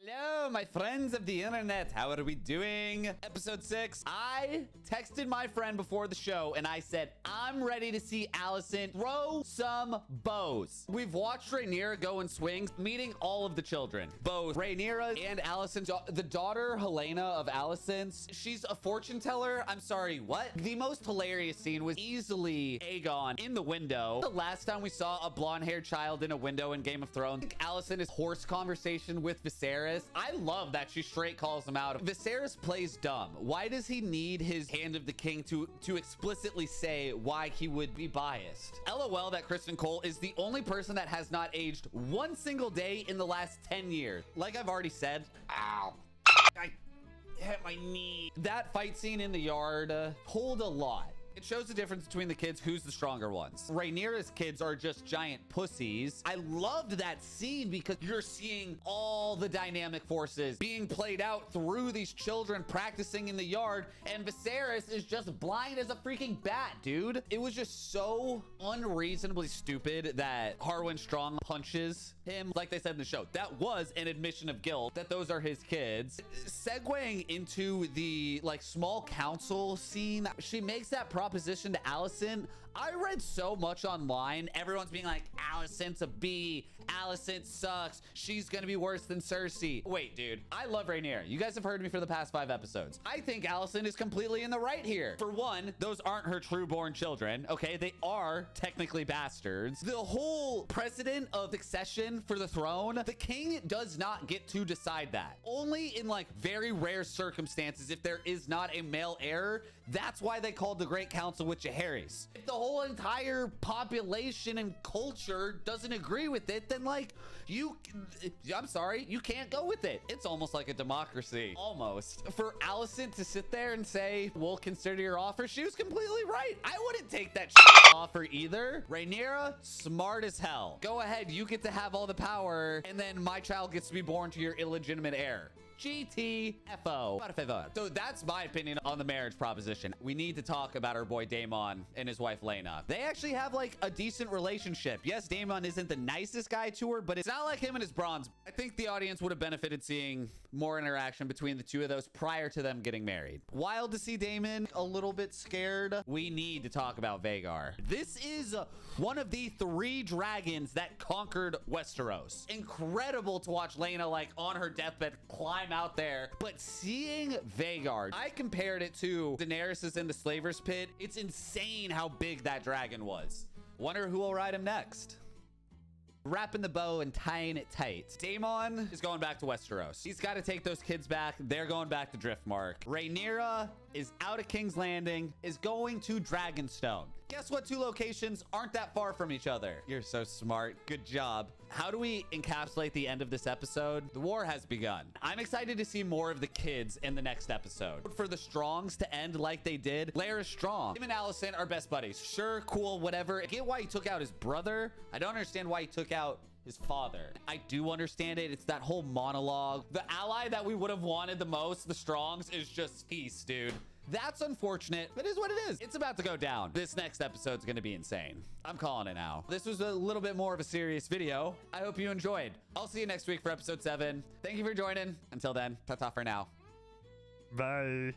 Hello, my friends of the internet. How are we doing? Episode 6. I texted my friend before the show and I said, I'm ready to see Alicent throw some bows. We've watched Rhaenyra go in swings, meeting all of the children. Both Rhaenyra and Alicent, the daughter Helena of Alicent. She's a fortune teller. I'm sorry, what? The most hilarious scene was easily Aegon in the window. The last time we saw a blonde-haired child in a window in Game of Thrones, Alicent is horse conversation with Viserys. I love that she straight calls him out. Viserys plays dumb. Why does he need his Hand of the King to explicitly say why he would be biased? LOL that Kristen Cole is the only person that has not aged one single day in the last 10 years. Like I've already said, ow, I hit my knee. That fight scene in the yard told a lot. It shows the difference between the kids, who's the stronger ones. Rhaenyra's kids are just giant pussies. I loved that scene because you're seeing all the dynamic forces being played out through these children practicing in the yard, and Viserys is just blind as a freaking bat, dude. It was just so unreasonably stupid that Harwin Strong punches him. Like they said in the show, that was an admission of guilt that those are his kids. Segueing into the like small council scene, she makes that proposition to Alicent. I read so much online. Everyone's being like, Alicent's a B. Alicent sucks. She's gonna be worse than Cersei. Wait, dude. I love Rhaenyra. You guys have heard me for the past 5 episodes. I think Alicent is completely in the right here. For one, those aren't her true-born children. Okay, they are technically bastards. The whole precedent of succession for the throne, the king does not get to decide that. Only in like very rare circumstances, if there is not a male heir. That's why they called the Great Council with Jaehaerys. If the whole entire population and culture doesn't agree with it, then like I'm sorry, you can't go with it. It's almost like a democracy. Almost. For Alicent to sit there and say, we'll consider your offer, she was completely right. I wouldn't take that offer either. Rhaenyra, smart as hell. Go ahead, you get to have all the power, and then my child gets to be born to your illegitimate heir. GTFO. So that's my opinion on the marriage proposition. We need to talk about our boy Daemon and his wife Laena. They actually have like a decent relationship. Yes, Daemon isn't the nicest guy to her, but it's not like him and his bronze. I think the audience would have benefited seeing more interaction between the two of those prior to them getting married. Wild to see Daemon a little bit scared. We need to talk about Vhagar. This is one of the 3 dragons that conquered Westeros. Incredible to watch Laena like on her deathbed climb out there, but seeing Vhagar, I compared it to Daenerys in the Slaver's Pit. It's insane how big that dragon was. Wonder who will ride him next. Wrapping the bow and tying it tight. Daemon is going back to Westeros. He's got to take those kids back. They're going back to Driftmark. Rhaenyra is out of King's Landing, is going to Dragonstone. Guess what? 2 locations aren't that far from each other. You're so smart. Good job. How do we encapsulate the end of this episode? The war has begun. I'm excited to see more of the kids in the next episode. For the Strongs to end like they did, Lair is strong. Him and Alicent are best buddies. Sure, cool, whatever. I get why he took out his brother. I don't understand why he took out his father. I do understand it. It's that whole monologue. The ally that we would have wanted the most, the Strongs, is just peace, dude. That's unfortunate, but it is what it is. It's about to go down. This next episode's gonna be insane. I'm calling it now. This was a little bit more of a serious video. I hope you enjoyed. I'll see you next week for episode 7. Thank you for joining. Until then, ta-ta for now. Bye.